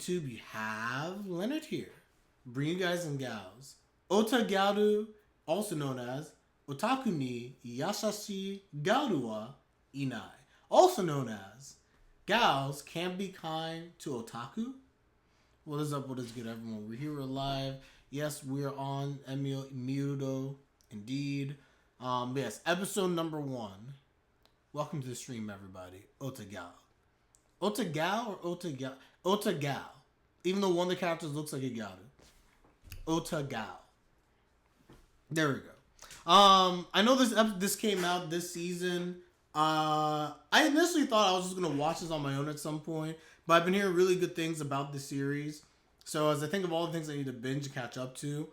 YouTube, you have Leonard here. Bring you guys and gals. Otagal, also known as Otaku ni Yasashii Garu wa Inai. Also known as Gals Can Be Kind to Otaku. What is up? What is good, everyone? We're here, we're live. Yes, we're on Mudo, indeed. Yes, episode number 1. Welcome to the stream, everybody. Otagal. Otagal or Otagal? Otagal. Even though one of the characters looks like a Garu. Otagal. There we go. I know this came out this season. I initially thought I was just gonna watch this on my own at some point, but I've been hearing really good things about the series. So as I think of all the things I need to binge and catch up to,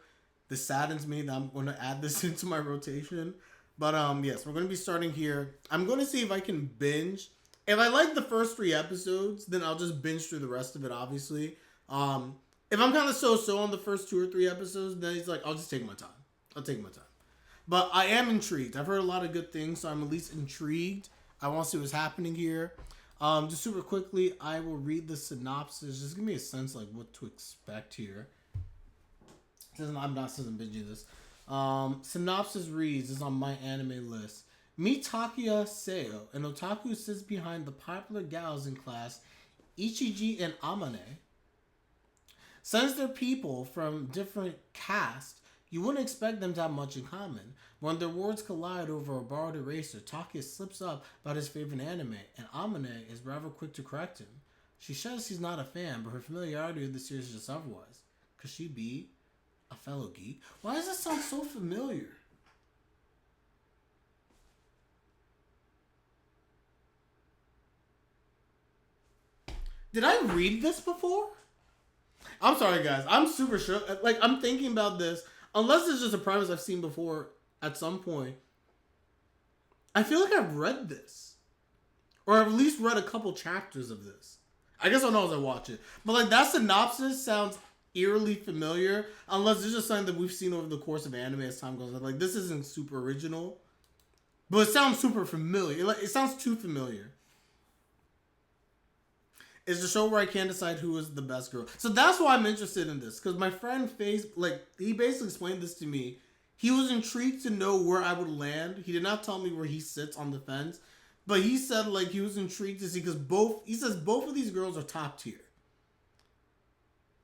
this saddens me that I'm gonna add this into my rotation. But yes, we're gonna be starting here. I'm gonna see if I can binge. If I like the first 3 episodes, then I'll just binge through the rest of it, obviously. If I'm kind of so-so on the first 2 or 3 episodes, then it's like, I'll just take my time. I'll take my time. But I am intrigued. I've heard a lot of good things, so I'm at least intrigued. I want to see what's happening here. Just super quickly, I will read the synopsis. Just give me a sense like what to expect here. I'm not binging this. Synopsis reads, is on my anime list. Meet Takuya Seo, an otaku who sits behind the popular gals in class, Ijichi and Amane. Since they're people from different castes, you wouldn't expect them to have much in common. When their worlds collide over a borrowed eraser, Takuya slips up about his favorite anime, and Amane is rather quick to correct him. She says she's not a fan, but her familiarity with the series is just otherwise. Could she be a fellow geek? Why does this sound so familiar? Did I read this before? I'm sorry, guys. I'm super sure. Like, I'm thinking about this. Unless it's just a premise I've seen before at some point. I feel like I've read this. Or I've at least read a couple chapters of this. I guess I'll know as I watch it. But, like, that synopsis sounds eerily familiar. Unless it's just something that we've seen over the course of anime as time goes on. Like, this isn't super original. But it sounds super familiar. Like, it sounds too familiar. It's the show where I can't decide who is the best girl. So that's why I'm interested in this. Because my friend he basically explained this to me. He was intrigued to know where I would land. He did not tell me where he sits on the fence. But he said like he was intrigued to see because he says both of these girls are top tier.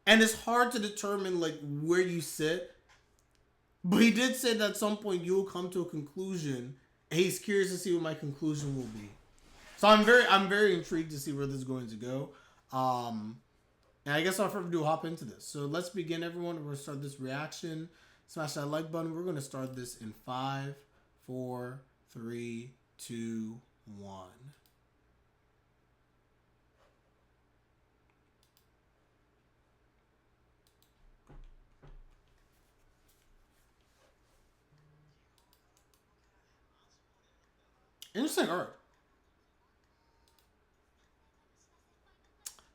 And it's hard to determine like where you sit. But he did say that at some point you will come to a conclusion. And he's curious to see what my conclusion will be. So I'm very intrigued to see where this is going to go. And I guess I'll further ado hop into this. So let's begin, everyone. We're going to start this reaction. Smash that like button. We're going to start this in 5, 4, 3, 2, 1. Interesting art.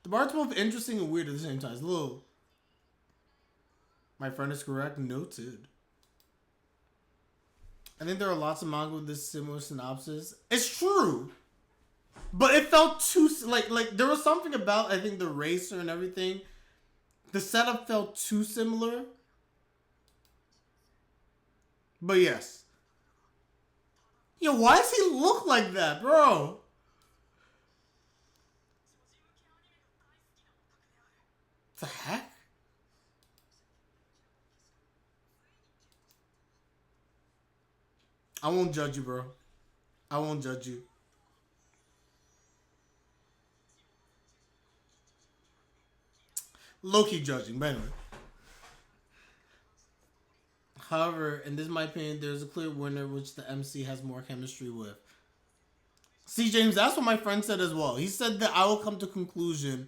The art's both interesting and weird at the same time. It's a little... My friend is correct. Noted. I think there are lots of manga with this similar synopsis. It's true. But it felt too... Like there was something about, I think, the racer and everything. The setup felt too similar. But yes. Yo, why does he look like that, bro? The heck? I won't judge you, bro. I won't judge you. Low-key judging, but anyway. However, in this my opinion, there's a clear winner which the MC has more chemistry with. See, James, that's what my friend said as well. He said that I will come to conclusion.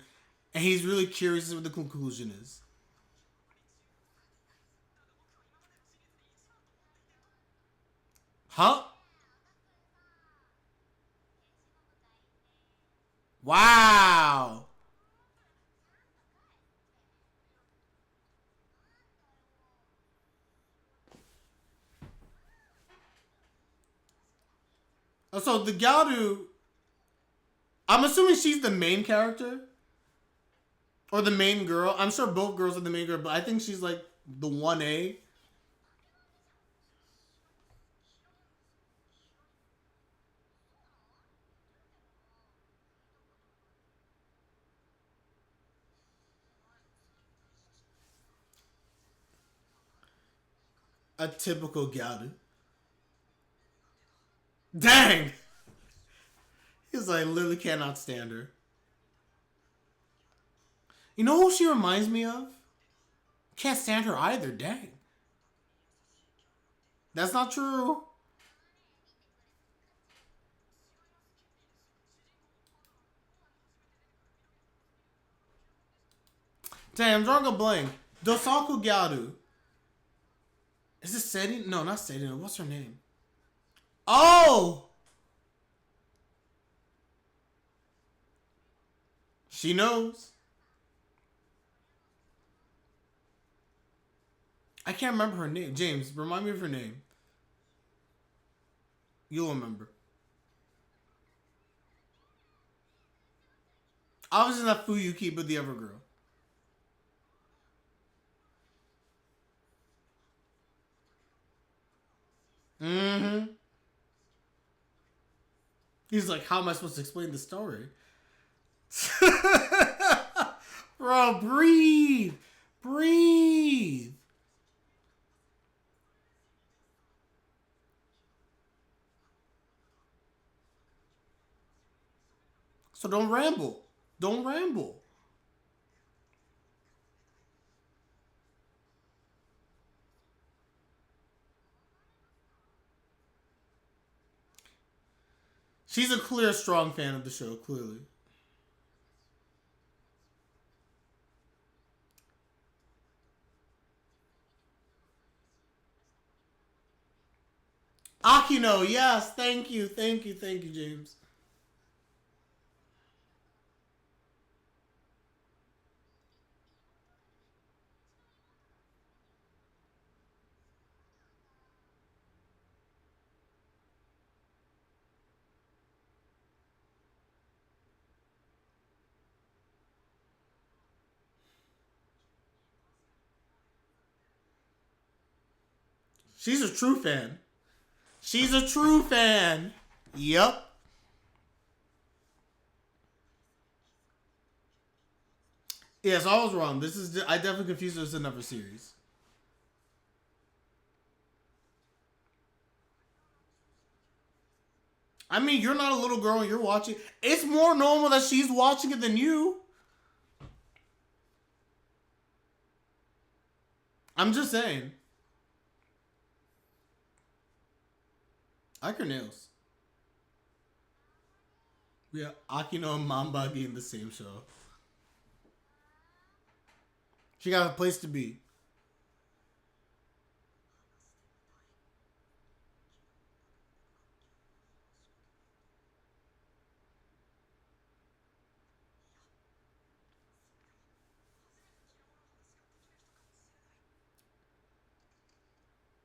And he's really curious what the conclusion is. Huh? Wow. So the Garu, I'm assuming she's the main character. Or the main girl. I'm sure both girls are the main girl, but I think she's like the 1A. A typical gyaru. Dang! He's like, literally cannot stand her. You know who she reminds me of? Can't stand her either, dang. That's not true. Damn, I'm drawing a blank. Dosaku Gyaru. Is this Seri? No, not Seri. What's her name? Oh! She knows. I can't remember her name. James, remind me of her name. You'll remember. Obviously not Fuyuki, but the other girl. Mm-hmm. He's like, how am I supposed to explain the story? Bro, breathe. Breathe. So don't ramble. Don't ramble. She's a clear, strong fan of the show, clearly. Akino, yes, thank you, thank you, thank you, James. She's a true fan. She's a true fan. Yep. Yes, I was wrong. This is I definitely confused this with another series. I mean, you're not a little girl and you're watching. It's more normal that she's watching it than you. I'm just saying. I like her nails. Yeah, Akino and Mambagi in the same show. She got a place to be.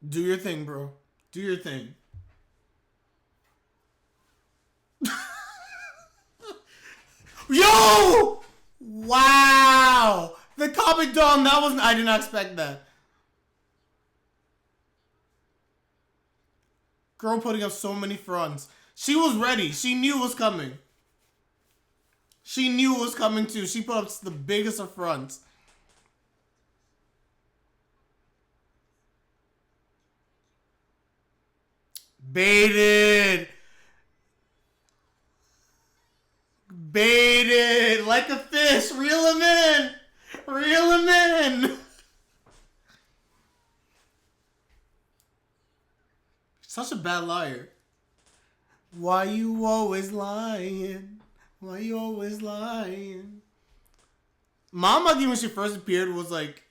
Do your thing, bro. Do your thing. Yo! Wow! The comic dome, that was I did not expect that. Girl putting up so many fronts. She was ready. She knew it was coming. She knew it was coming too. She put up the biggest of fronts. Baited. Baited. Like a fish. Reel him in. Reel him in. Such a bad liar. Why you always lying? Why you always lying? Mamagi, when she first appeared, was like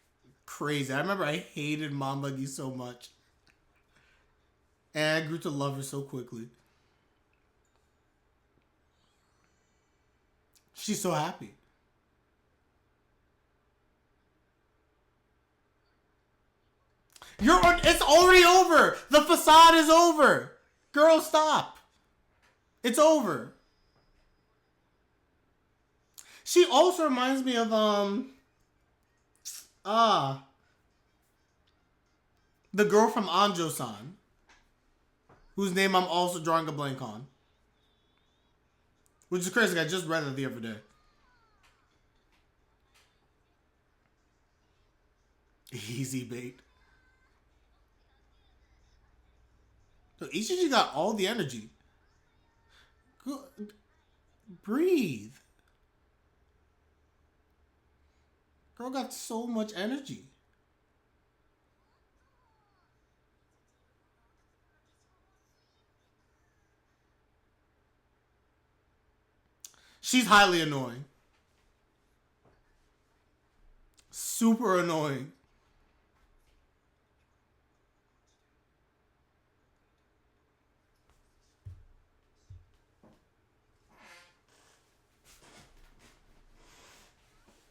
crazy. I remember I hated Mamagi so much. And I grew to love her so quickly. She's so happy. It's already over. The facade is over. Girl, stop. It's over. She also reminds me of ah the girl from Anjo-san, whose name I'm also drawing a blank on. Which is crazy. I just read it the other day. Easy bait. So Ichichi got all the energy. Good. Breathe. Girl got so much energy. She's highly annoying. Super annoying.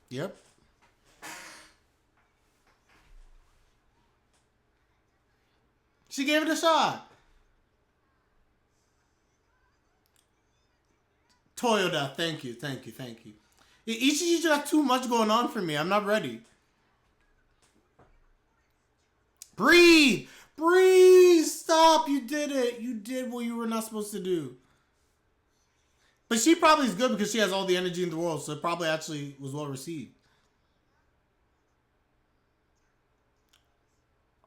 Yep. She gave it a shot. Toyoda, thank you, thank you, thank you. Ichichi just got too much going on for me. I'm not ready. Breathe! Breathe! Stop! You did it! You did what you were not supposed to do. But she probably is good because she has all the energy in the world, so it probably actually was well received.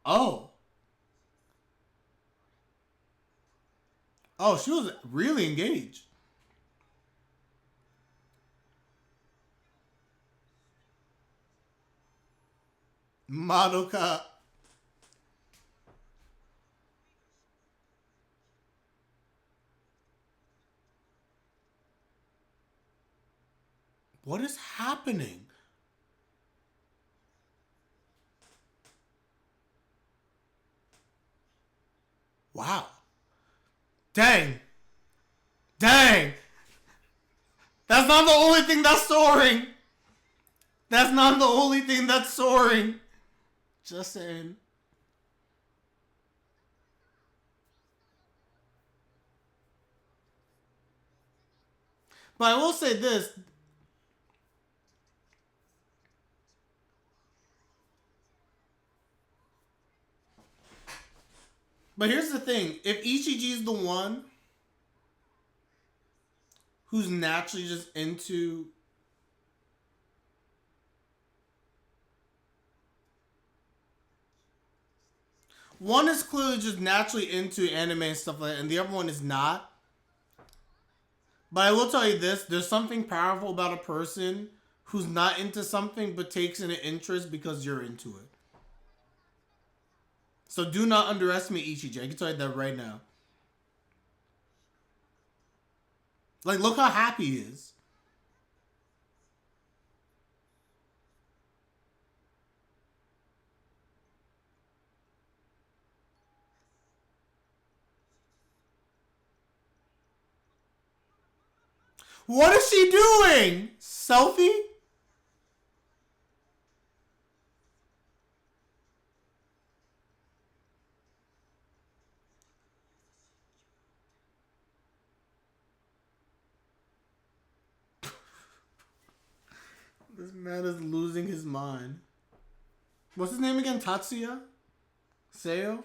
Oh. Oh, she was really engaged. Madoka. What is happening? Wow. Dang. Dang. That's not the only thing that's soaring. That's not the only thing that's soaring. Just saying. But I will say this. But here's the thing. If Ichichi is the one who's naturally just into... One is clearly just naturally into anime and stuff like that, and the other one is not. But I will tell you this. There's something powerful about a person who's not into something but takes an interest because you're into it. So do not underestimate Ichichi. I can tell you that right now. Like, look how happy he is. What is she doing? Selfie? This man is losing his mind. What's his name again? Tatsuya? Seo?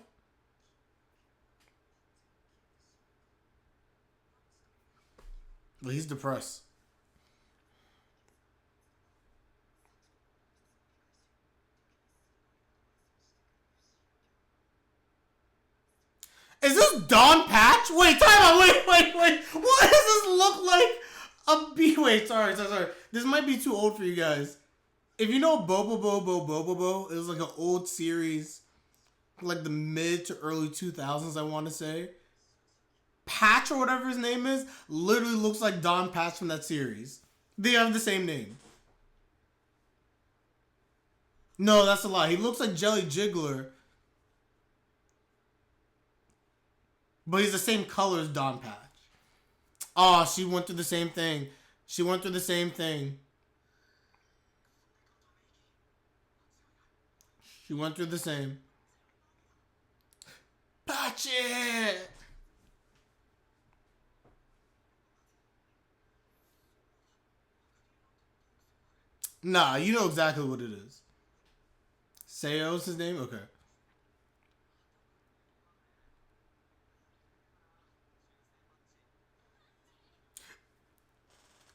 Well, he's depressed. Is this Don Patch? Wait, time out. Wait. What does this look like? A B. Wait, sorry. This might be too old for you guys. If you know Bobo, it was like an old series, like the mid to early 2000s, I want to say. Patch or whatever his name is literally looks like Don Patch from that series. They have the same name. No, that's a lie. He looks like Jelly Jiggler, but he's the same color as Don Patch. Oh, she went through the same thing. She went through the same thing. She went through the same. Patch it! Nah, you know exactly what it is. Seo's his name? Okay.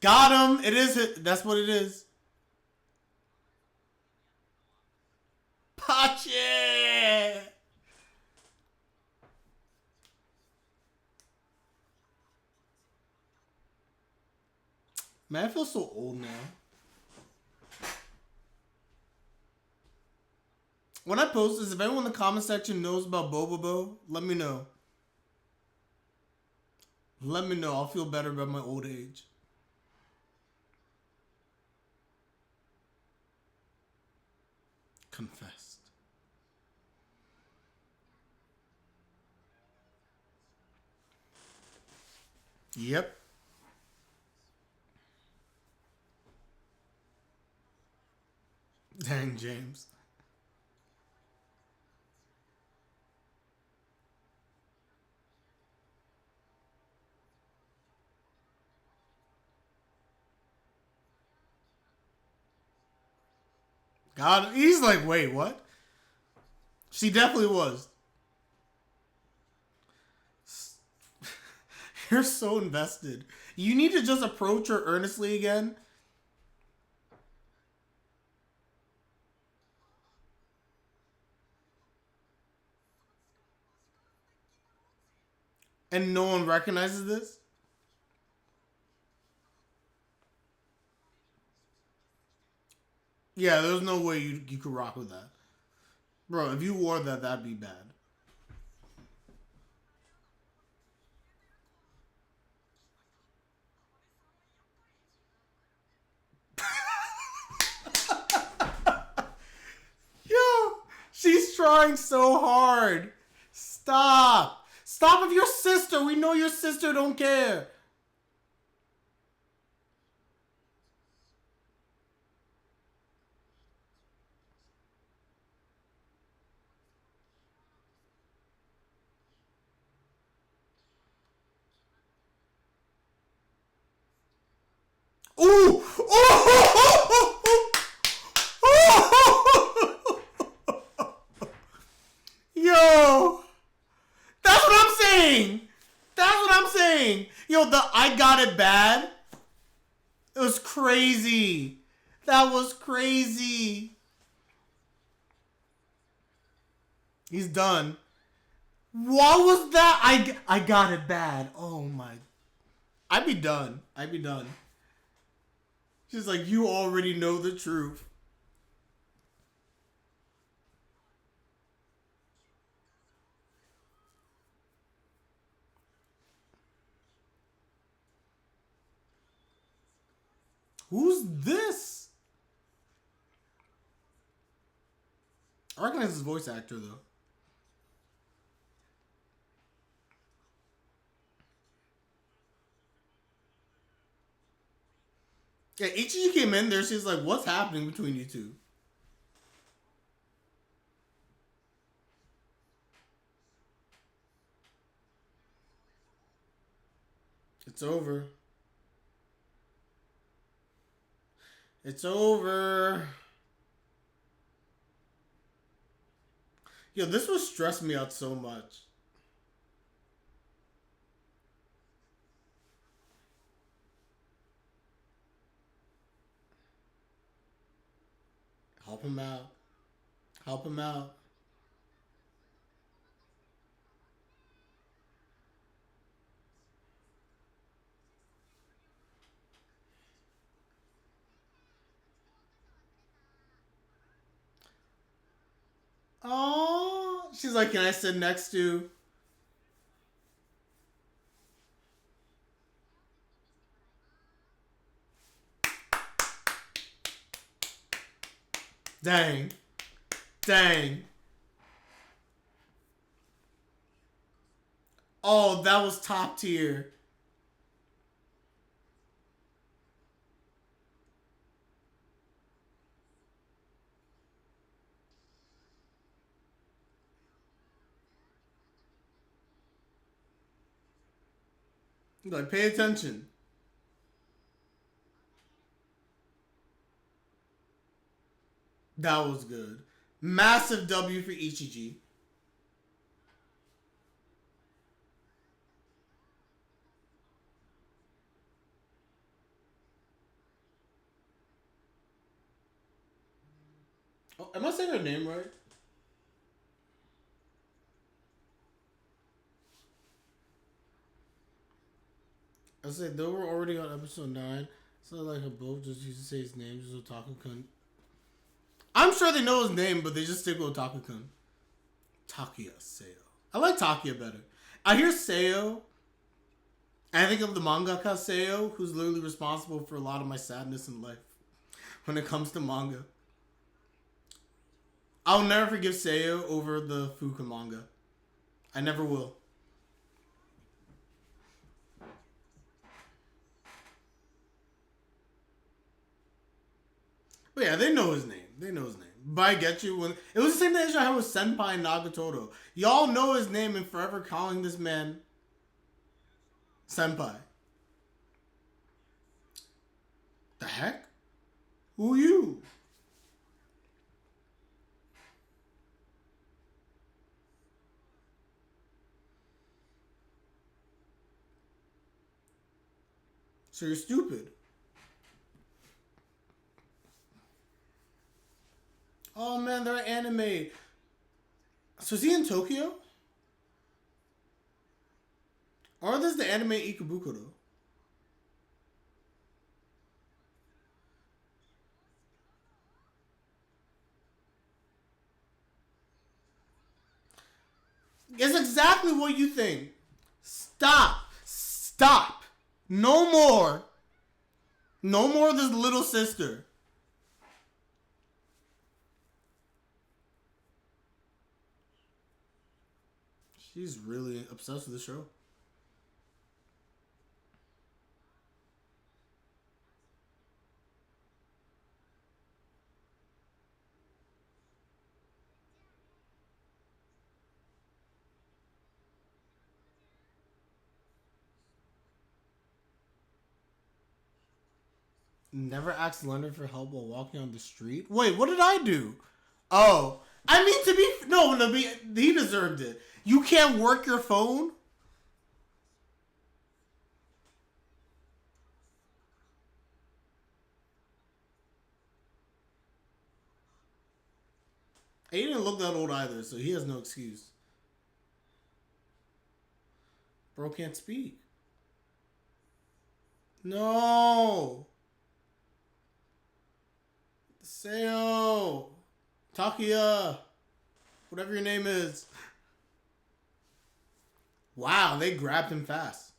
Got him! It is it. That's what it is. Pache! Man, I feel so old now. When I post this, if anyone in the comment section knows about Bobobo, let me know. Let me know. I'll feel better about my old age. Confessed. Yep. Dang, James. God, he's like, wait, what? She definitely was. You're so invested. You need to just approach her earnestly again. And no one recognizes this? Yeah, there's no way you could rock with that. Bro, if you wore that, that'd be bad. Yo, she's trying so hard. Stop. Stop with your sister. We know your sister don't care. Ooh! Yo! That's what I'm saying! That's what I'm saying! Yo, the I got it bad. It was crazy. That was crazy. He's done. What was that? I got it bad. Oh my. I'd be done. I'd be done. She's like, you already know the truth. Who's this? I recognize his voice actor though. Yeah, Ichichi came in there. She's like, what's happening between you two? It's over. It's over. Yo, this would stress me out so much. Help him out. Help him out. Oh, she's like, can I sit next to? Dang. Dang. Oh, that was top tier. Like, pay attention. That was good. Massive W for Ichichi. Oh, am I saying her name right? I said they were already on episode 9. So like a both just used to say his name, just Otaku Kun. I'm sure they know his name, but they just stick with Otaku Kun. Takuya Seo. I like Takuya better. I hear Seo, and I think of the mangaka Seo, who's literally responsible for a lot of my sadness in life when it comes to manga. I'll never forgive Seo over the Fuka manga. I never will. But yeah, they know his name. They know his name. But I get you. When it was the same thing I had with Senpai and Nagatoro. Y'all know his name and forever calling this man Senpai. The heck? Who you? So you're stupid. Oh man, they're anime. So is he in Tokyo? Or is the anime Ikebukuro? It's exactly what you think. Stop. Stop. No more. No more of this little sister. She's really obsessed with the show. Never asked Leonard for help while walking on the street. Wait, what did I do? Oh, I mean to be no, he deserved it. You can't work your phone. He didn't look that old either, so he has no excuse. Bro can't speak. No, Seo, Takuya, whatever your name is. Wow, they grabbed him fast.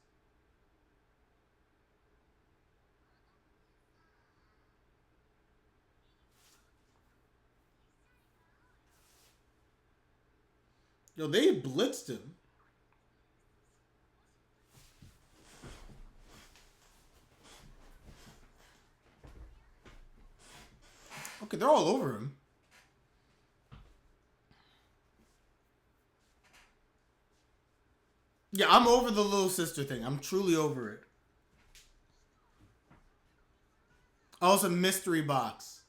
Yo, they blitzed him. Okay, they're all over him. Yeah, I'm over the little sister thing. I'm truly over it. Oh, it's a mystery box.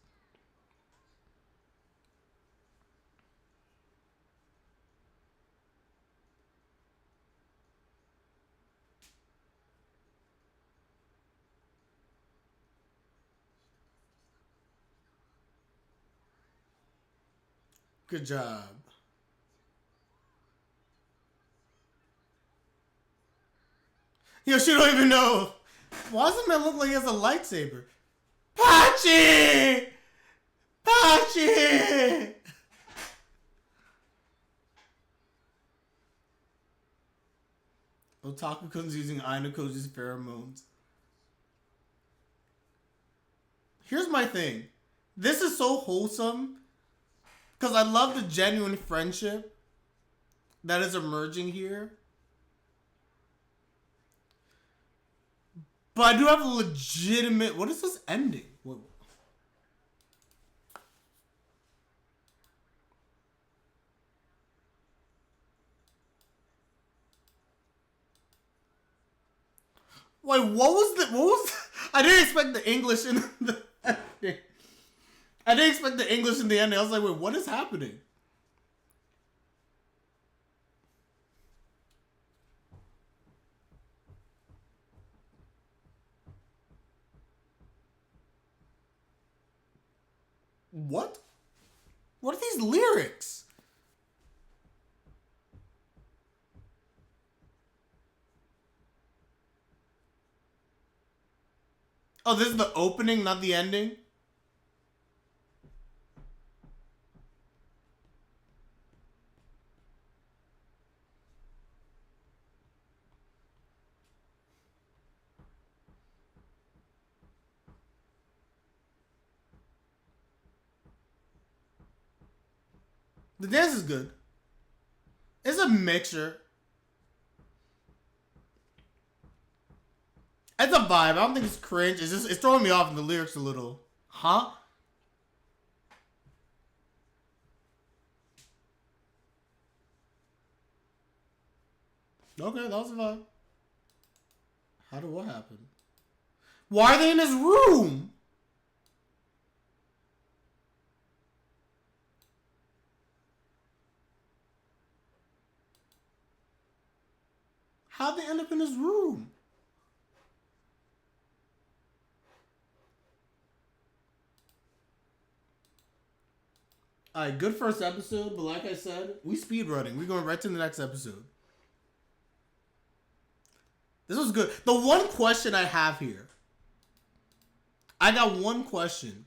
Good job. Yo, she don't even know. Why does the man look like he has a lightsaber? Pachi! Pachi! Otaku-kun's using Ainakoji's pheromones. Here's my thing. This is so wholesome because I love the genuine friendship that is emerging here. But I do have a legitimate... What is this ending? Wait. Wait, what was the... I didn't expect the English in the ending. I didn't expect the English in the ending. I was like, wait, what is happening? What? What are these lyrics? Oh, this is the opening, not the ending? The dance is good. It's a mixture. It's a vibe. I don't think it's cringe. It's just it's throwing me off in the lyrics a little. Huh? Okay, that was a vibe. How did what happen? Why are they in his room? How'd they end up in his room? Alright, good first episode, but like I said, we speed running. We're going right to the next episode. This was good. The one question I have here, I got one question.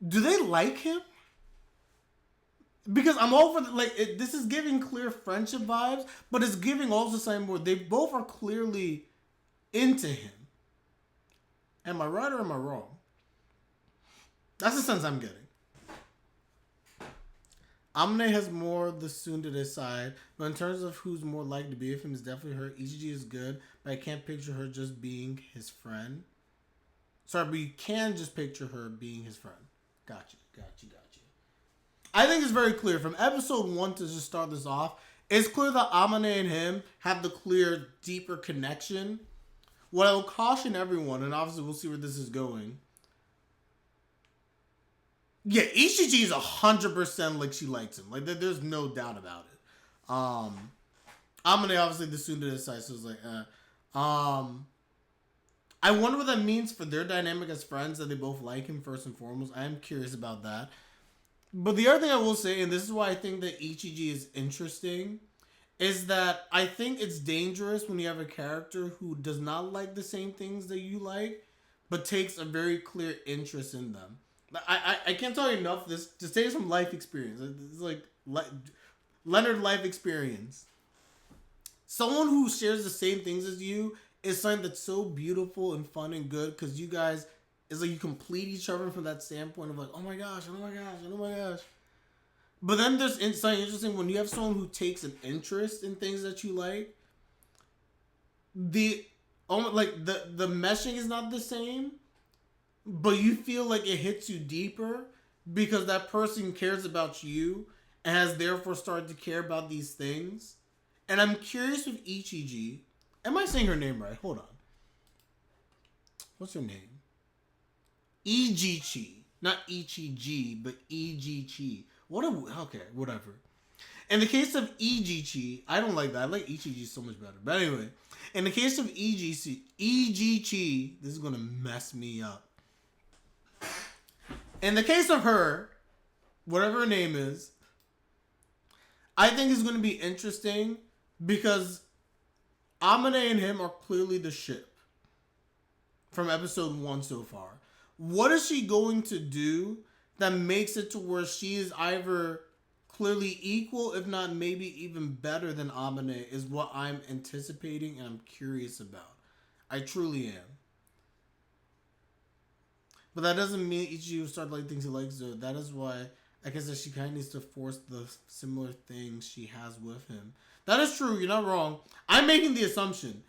Do they like him? Because I'm all for this is giving clear friendship vibes, but it's giving also something where they both are clearly into him. Am I right or am I wrong? That's the sense I'm getting. Amane has more the soon to decide, but in terms of who's more likely to be with him, is definitely her. Ijichi is good, but I can't picture her just being his friend. Sorry, but you can just picture her being his friend. Gotcha. I think it's very clear from episode 1 to just start this off. It's clear that Amane and him have the clear, deeper connection. What I will caution everyone, and obviously we'll see where this is going. Yeah, Ichichi is 100% like she likes him. Like there's no doubt about it. Amane obviously the soon to decide, so it's like, I wonder what that means for their dynamic as friends, that they both like him first and foremost. I am curious about that. But the other thing I will say, and this is why I think that Ichichi is interesting, is that I think it's dangerous when you have a character who does not like the same things that you like, but takes a very clear interest in them. I can't tell you enough. This just takes from life experience. It's like Leonard life experience. Someone who shares the same things as you is something that's so beautiful and fun and good because you guys, it's like you complete each other from that standpoint of like, oh my gosh, oh my gosh, oh my gosh. But then there's something interesting when you have someone who takes an interest in things that you like. The meshing is not the same, but you feel like it hits you deeper because that person cares about you and has therefore started to care about these things. And I'm curious with Ichichi. Am I saying her name right? Hold on. What's her name? Ijichi. Not Ichiji, but Ijichi. Okay, whatever. In the case of Ijichi, I don't like that. I like Ichiji so much better. But anyway, in the case of Ijichi, this is going to mess me up. In the case of her, whatever her name is, I think it's going to be interesting because Amane and him are clearly the ship from episode 1 so far. What is she going to do that makes it to where she is either clearly equal, if not maybe even better than Amane, is what I'm anticipating and I'm curious about. I truly am. But that doesn't mean Ichigo will start like things he likes to. That is why I guess that she kind of needs to force the similar things she has with him. That is true. You're not wrong. I'm making the assumption.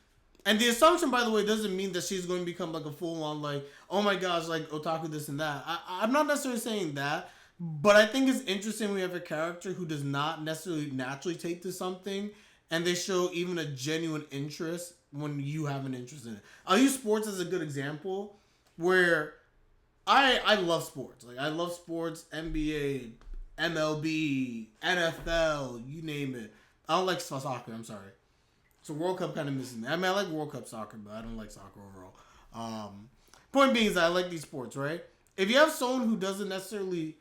And the assumption, by the way, doesn't mean that she's going to become like a full-on, like, oh my gosh, like, otaku this and that. I'm not necessarily saying that. But I think it's interesting when we have a character who does not necessarily naturally take to something. And they show even a genuine interest when you have an interest in it. I'll use sports as a good example. Where I love sports. Like I love sports, NBA, MLB, NFL, you name it. I don't like soccer. I'm sorry. So World Cup kind of misses me. I mean, I like World Cup soccer, but I don't like soccer overall. Point being is that I like these sports, right? If you have someone who doesn't necessarily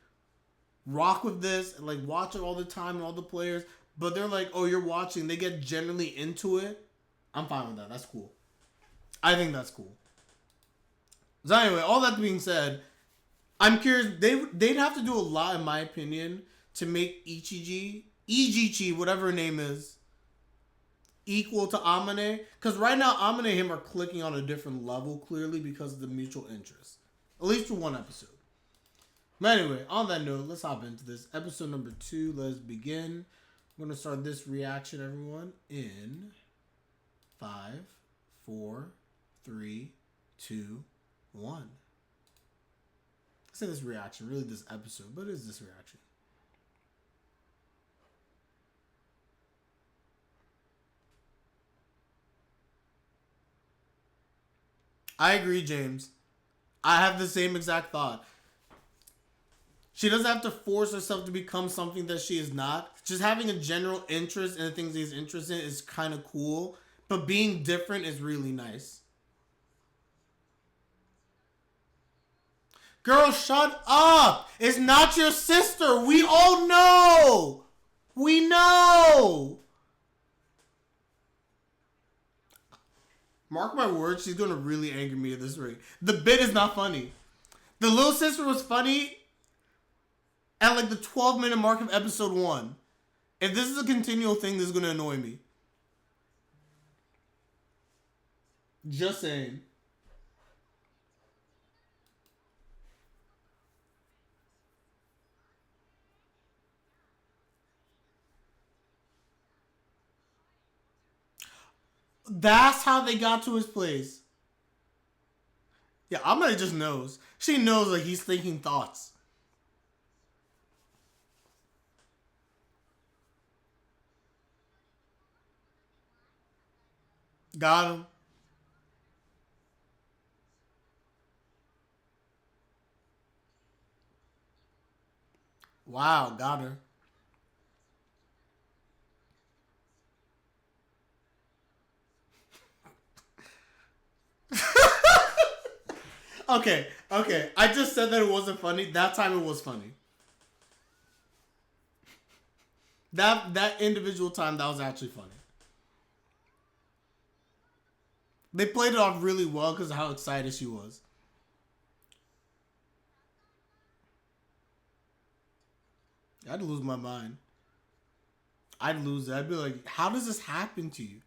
rock with this and like watch it all the time and all the players, but they're like, oh, you're watching, they get generally into it, I'm fine with that. That's cool. I think that's cool. So anyway, all that being said, I'm curious. They'd have to do a lot, in my opinion, to make Ijichi, whatever her name is, equal to Amane. Because right now, Amane and him are clicking on a different level, clearly because of the mutual interest. At least for one episode. But anyway, on that note, let's hop into this. Episode number 2, let's begin. I'm going to start this reaction, everyone, in 5, 4, 3, 2, 1. I say this reaction, really this episode, but it is this reaction. I agree, James. I have the same exact thought. She doesn't have to force herself to become something that she is not. Just having a general interest in the things he's interested in is kind of cool. But being different is really nice. Girl, shut up! It's not your sister! We all know! We know! Mark my words, she's gonna really anger me at this rate. The bit is not funny. The little sister was funny at like the 12-minute mark of episode 1. If this is a continual thing, this is gonna annoy me. Just saying. That's how they got to his place. Yeah, Amanda just knows. She knows like he's thinking thoughts. Got him. Wow, got her. Okay. I just said that it wasn't funny. That time it was funny. That individual time that was actually funny. They played it off really well because of how excited she was. I'd lose my mind. I'd lose it. I'd be like, how does this happen to you?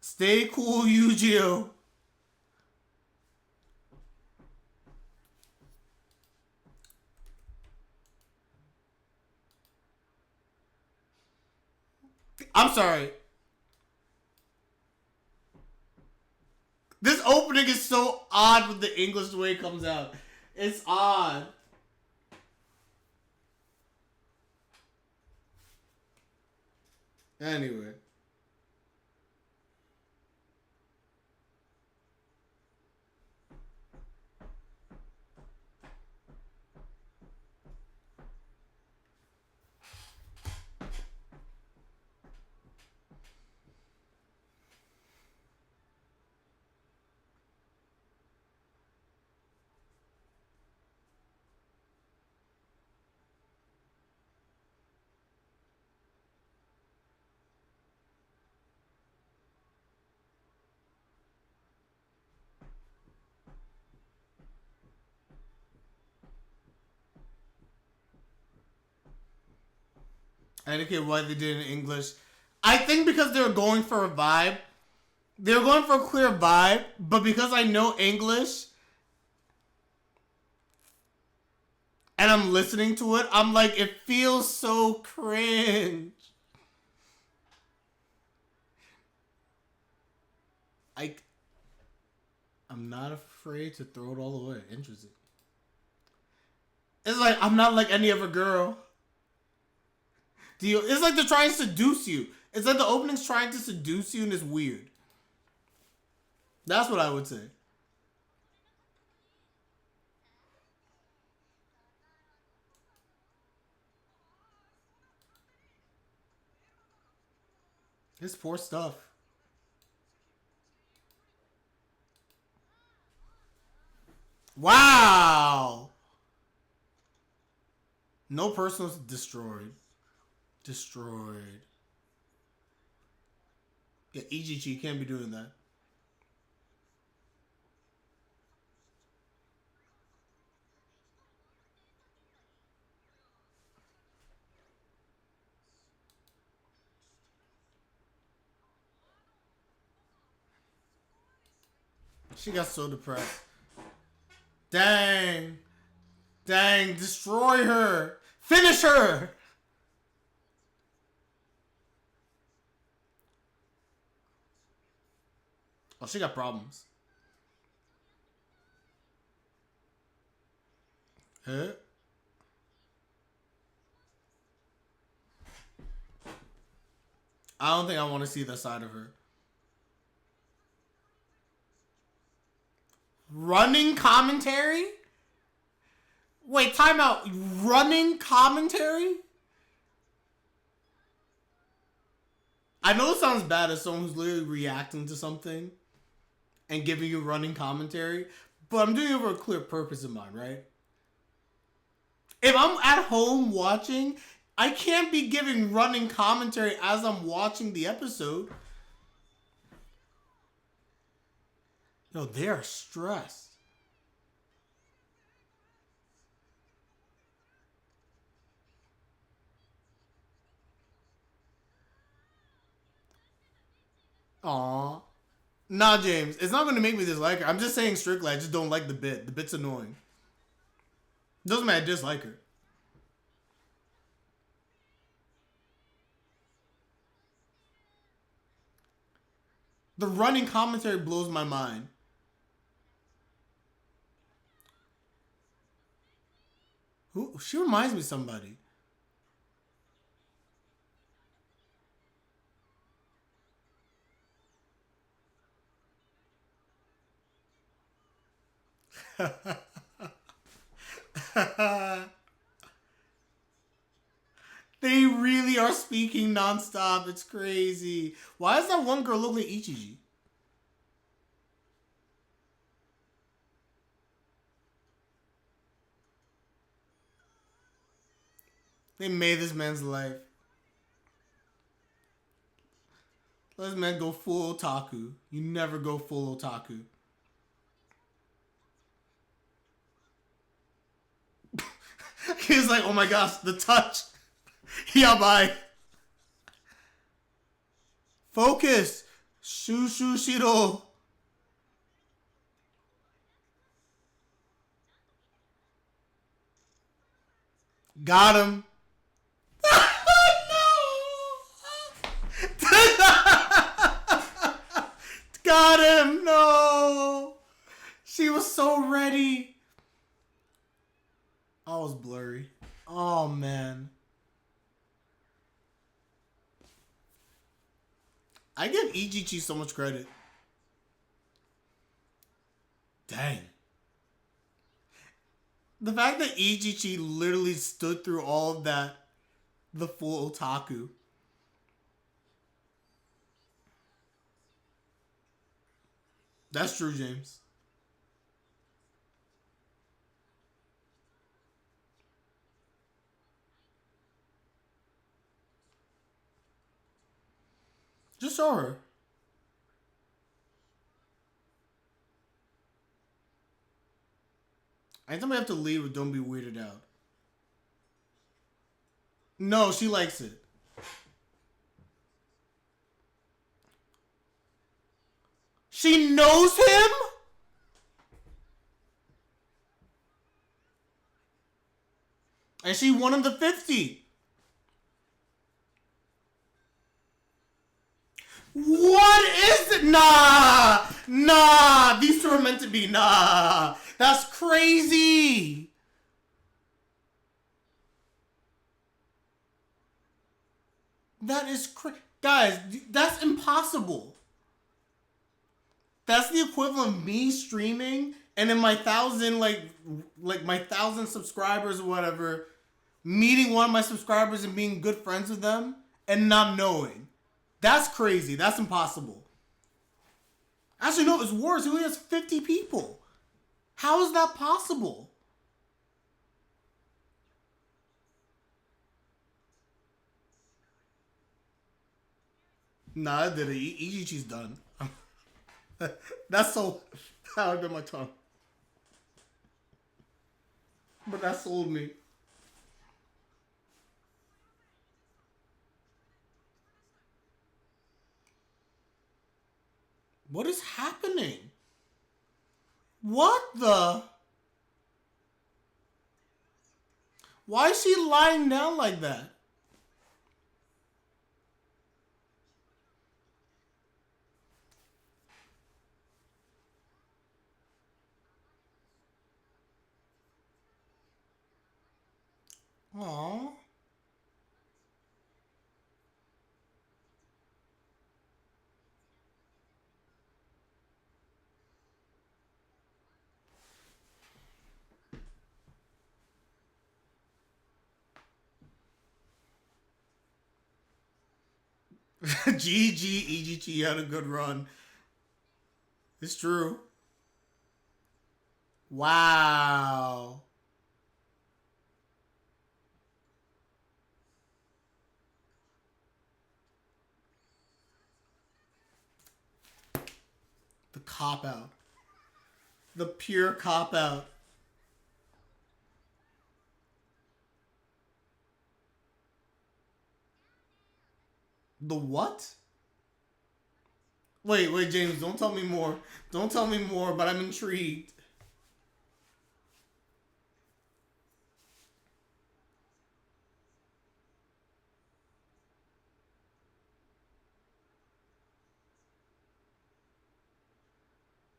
Stay cool, Yu-Gi-Oh! I'm sorry. This opening is so odd with the English the way it comes out. It's odd. Anyway. I don't care why they did it in English. I think because they were going for a vibe. They were going for a clear vibe, but because I know English and I'm listening to it, I'm like, it feels so cringe. I, I'm not afraid to throw it all away. Interesting. It's like, I'm not like any other girl. It's like they're trying to seduce you. It's like the opening's trying to seduce you and it's weird. That's what I would say. It's poor stuff. Wow. No personals destroyed. Destroyed. Yeah, Ijichi can't be doing that. She got so depressed. Dang. Dang. Destroy her. Finish her. Oh, she got problems. Huh? I don't think I want to see that side of her. Running commentary? Wait, time out. Running commentary? I know it sounds bad as someone who's literally reacting to something and giving you running commentary, but I'm doing it for a clear purpose in mind, right? If I'm at home watching, I can't be giving running commentary as I'm watching the episode. No, they are stressed. Aw. Nah, James, it's not going to make me dislike her. I'm just saying strictly, I just don't like the bit. The bit's annoying. Doesn't mean I dislike her. The running commentary blows my mind. Who? She reminds me of somebody. They really are speaking nonstop. It's crazy. Why does that one girl look like Ichichi? They made this man's life. Let this man go full otaku. You never go full otaku. He's like, oh my gosh, the touch. Yeah, bye. Focus. Shushu Shiro. Got him. Got him. No. She was so ready. I was blurry. Oh, man. I give Ijichi so much credit. Dang. The fact that Ijichi literally stood through all of that, the full otaku. That's true, James. Just show her. Anytime I have to leave, don't be weirded out. No, she likes it. She knows him? And she won him the 50. What is it? Nah. Nah. These two are meant to be. Nah. That's crazy. That is crazy. Guys, that's impossible. That's the equivalent of me streaming and then my thousand like my 1,000 subscribers or whatever, meeting one of my subscribers and being good friends with them and not knowing. That's crazy. That's impossible. Actually, no, it's worse. He only has 50 people. How is that possible? Nah, I did it. Ijichi's done. That's so. How I bit my tongue. But that sold me. What is happening? What the? Why is she lying down like that? Aww. GG, Ijichi had a good run. It's true. Wow. The cop out. The pure cop out. The what? Wait, James, don't tell me more. Don't tell me more, but I'm intrigued.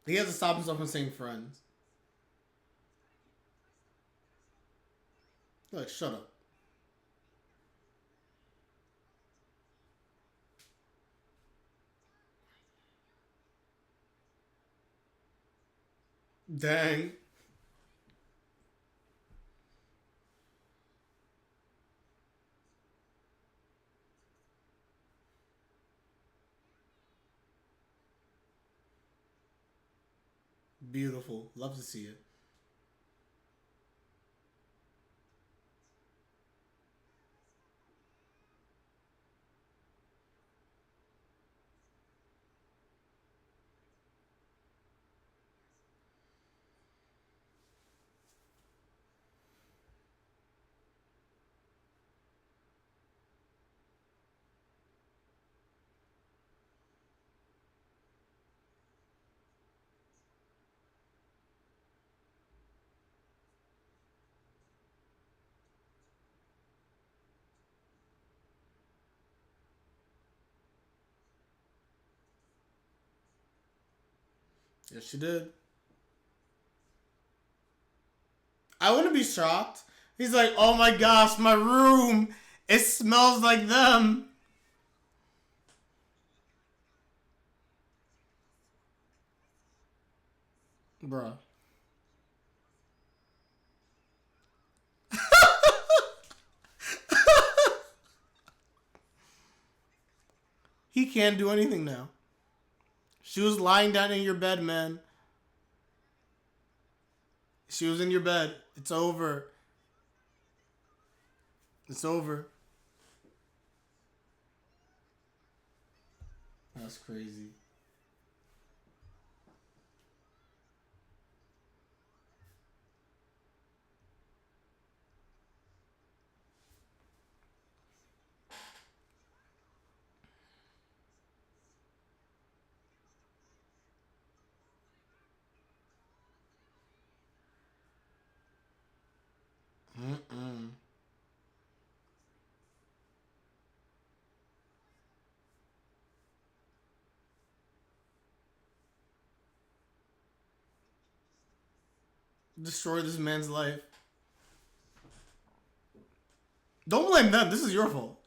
He has to stop himself from saying friends. Like, shut up. Dang. Beautiful. Love to see it. Yes, she did. I wouldn't be shocked. He's like, oh my gosh, my room. It smells like them. Bruh. He can't do anything now. She was lying down in your bed, man. She was in your bed. It's over. It's over. That's crazy. Mm-mm. Destroy this man's life. Don't blame them. This is your fault.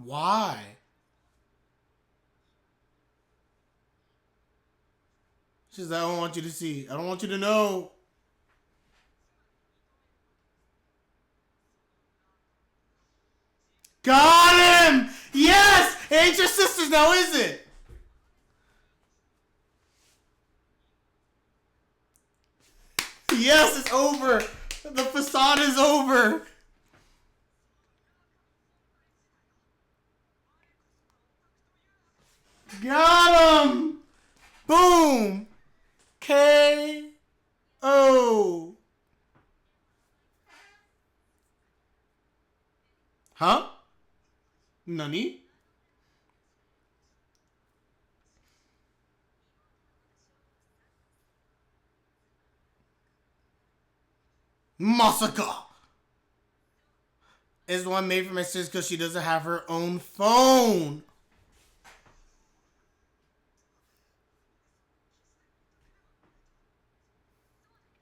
Why? She's like, I don't want you to see. I don't want you to know. Got him! Yes! It ain't your sisters now, is it? Yes, it's over. The facade is over. Got him! Boom! K.O. Huh? Nani? Masaka! Is one made for my sister because she doesn't have her own phone.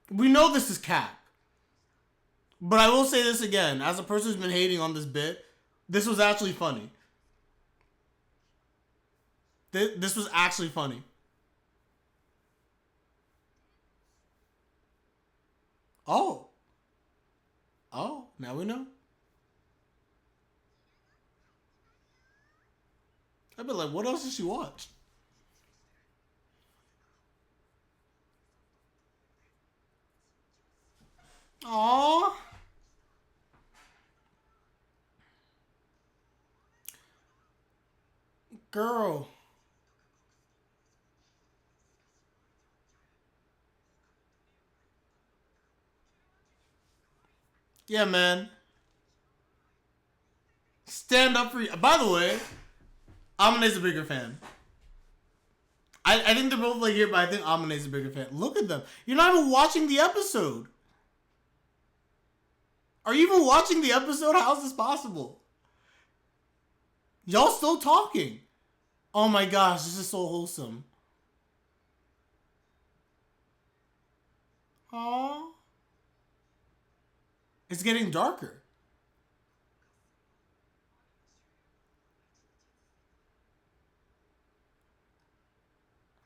We know this is cap. But I will say this again. As a person who's been hating on this bit, this was actually funny. This was actually funny. Oh. Oh, now we know. I'd be like, what else did she watch? Aww. Girl. Yeah, man. Stand up for you. By the way, Amane's a bigger fan. I think they're both like here, but I think Amane's a bigger fan. Look at them. You're not even watching the episode. Are you even watching the episode? How is this possible? Y'all still talking. Oh my gosh, this is so wholesome. Aww. It's getting darker.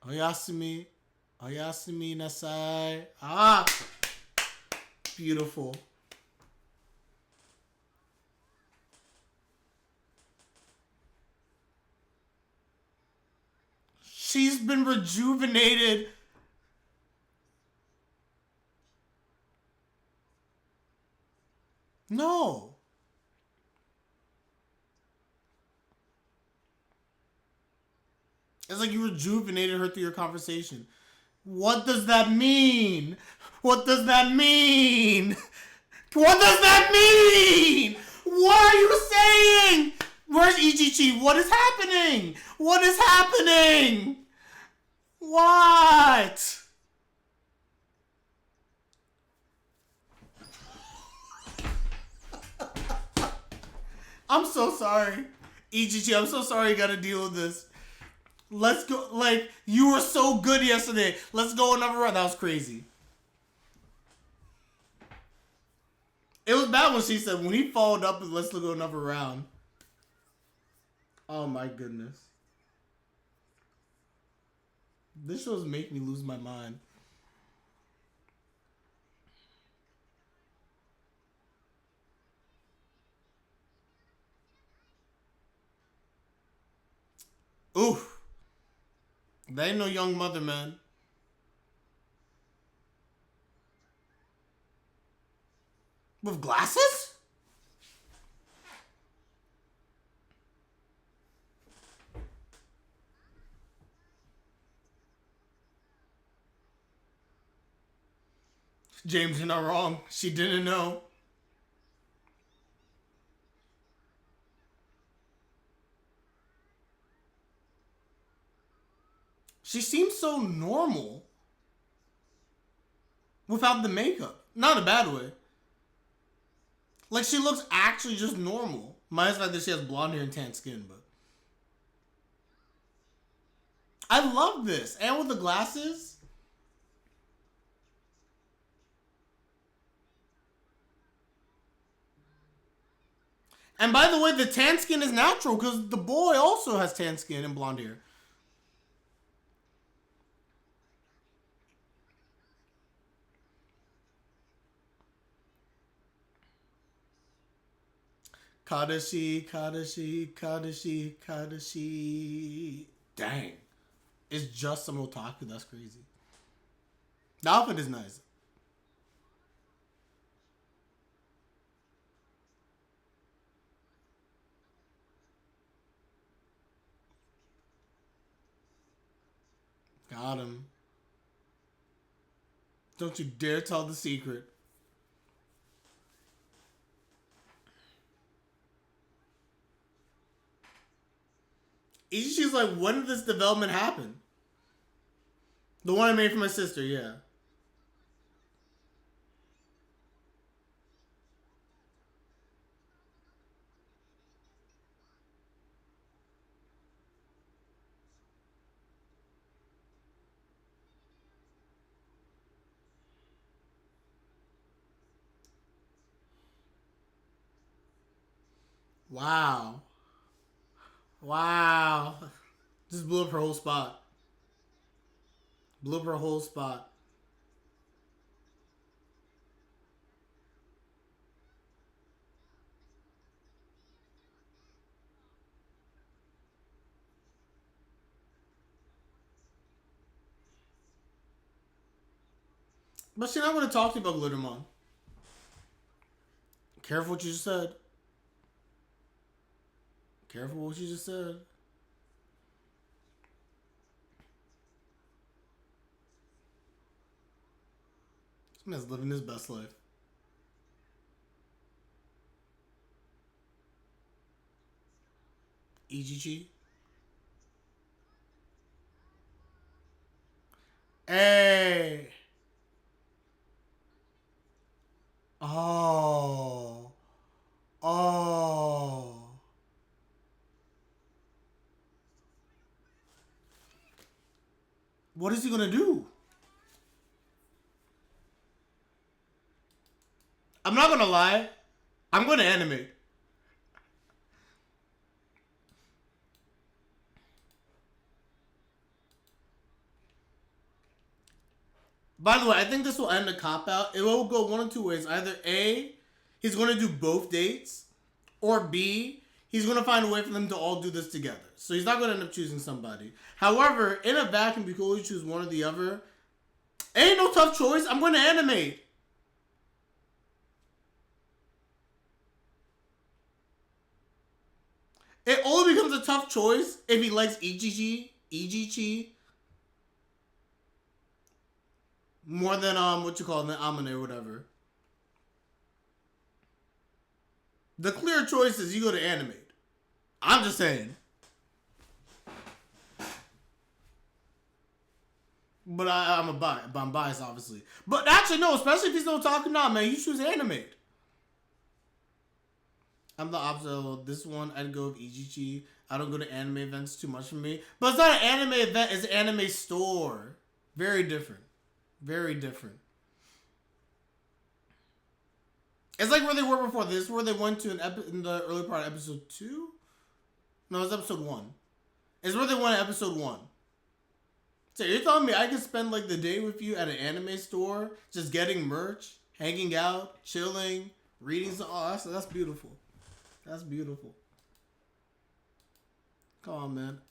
Oyasumi. Oyasumi nasai. Ah. Beautiful. She's been rejuvenated. No. It's like you rejuvenated her through your conversation. What does that mean? What does that mean? What does that mean? What are you saying? Where's Ijichi? What is happening? What is happening? What? I'm so sorry. Ijichi, I'm so sorry you gotta deal with this. Let's go. Like, you were so good yesterday. Let's go another round. That was crazy. It was bad when she said, when he followed up with let's go another round. Oh my goodness. This show's making me lose my mind. Oof. That ain't no young mother, man. With glasses? James, you're not wrong. She didn't know. She seems so normal without the makeup. Not in a bad way. Like, she looks actually just normal. Minus the fact that she has blonde hair and tan skin, but I love this. And with the glasses. And by the way, the tan skin is natural because the boy also has tan skin and blonde hair. Kadashi, Kadashi, Kadashi, Kadashi. Dang. It's just some otaku. That's crazy. The outfit is nice. Got him. Don't you dare tell the secret. Ijichi's like, when did this development happen? The one I made for my sister, yeah. Wow. Wow. Just blew up her whole spot. Blew up her whole spot. But she's not going to talk to you about Glittermon. Careful what you just said. Careful what you just said. This man's living his best life. Ijichi. Hey. Oh. Oh. What is he gonna do? I'm not gonna lie. I'm gonna animate. By the way, I think this will end a cop out. It will go one of two ways. Either A, he's going to do both dates, or B, he's going to find a way for them to all do this together. So he's not going to end up choosing somebody. However, in a vacuum, you can only choose one or the other. Ain't no tough choice. I'm going to animate. It only becomes a tough choice if he likes Ijichi, more than what you call it, Amane or whatever. The clear choice is you go to animate. I'm just saying. But I'm biased, obviously. But actually, no, especially if he's no talking now, man, you choose animate. I'm the opposite of this one. I'd go with Ijichi. I don't go to anime events too much for me. But it's not an anime event, it's an anime store. Very different. Very different. It's like where they were before this, where they went to in the early part of episode 2? No, it was episode 1. It's where they went at episode 1. So you're telling me I could spend like the day with you at an anime store, just getting merch, hanging out, chilling, reading some... Oh, that's beautiful. That's beautiful. Come on, man.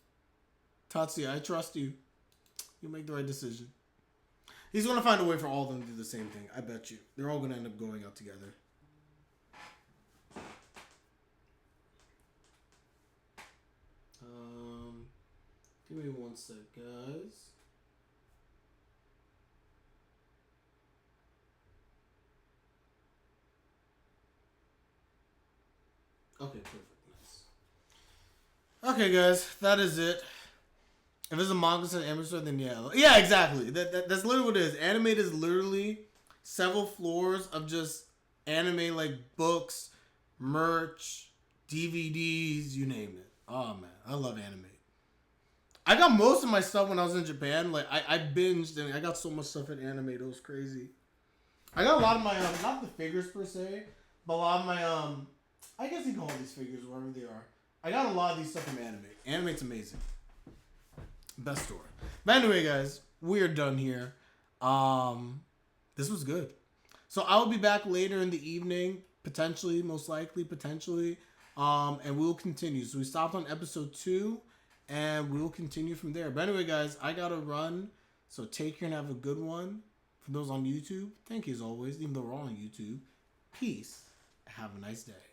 Tatsuya, I trust you. You'll make the right decision. He's going to find a way for all of them to do the same thing. I bet you. They're all going to end up going out together. Give me one sec, guys. Okay, perfect. Nice. Okay, guys. That is it. If it's a manga and anime store, then yeah. Yeah, exactly. That's literally what it is. Anime is literally several floors of just anime, like books, merch, DVDs, you name it. Oh, man. I love anime. I got most of my stuff when I was in Japan. Like, I binged and I got so much stuff in anime. It was crazy. I got a lot of my, not the figures per se, but a lot of my, I guess you can hold these figures wherever they are. I got a lot of these stuff from anime. Anime's amazing. Best store. But anyway, guys, we are done here. This was good. So I will be back later in the evening, potentially, most likely, potentially. And we'll continue. So we stopped on episode 2, and we'll continue from there. But anyway, guys, I gotta run. So take care and have a good one. For those on YouTube, thank you as always, even though we're all on YouTube. Peace. Have a nice day.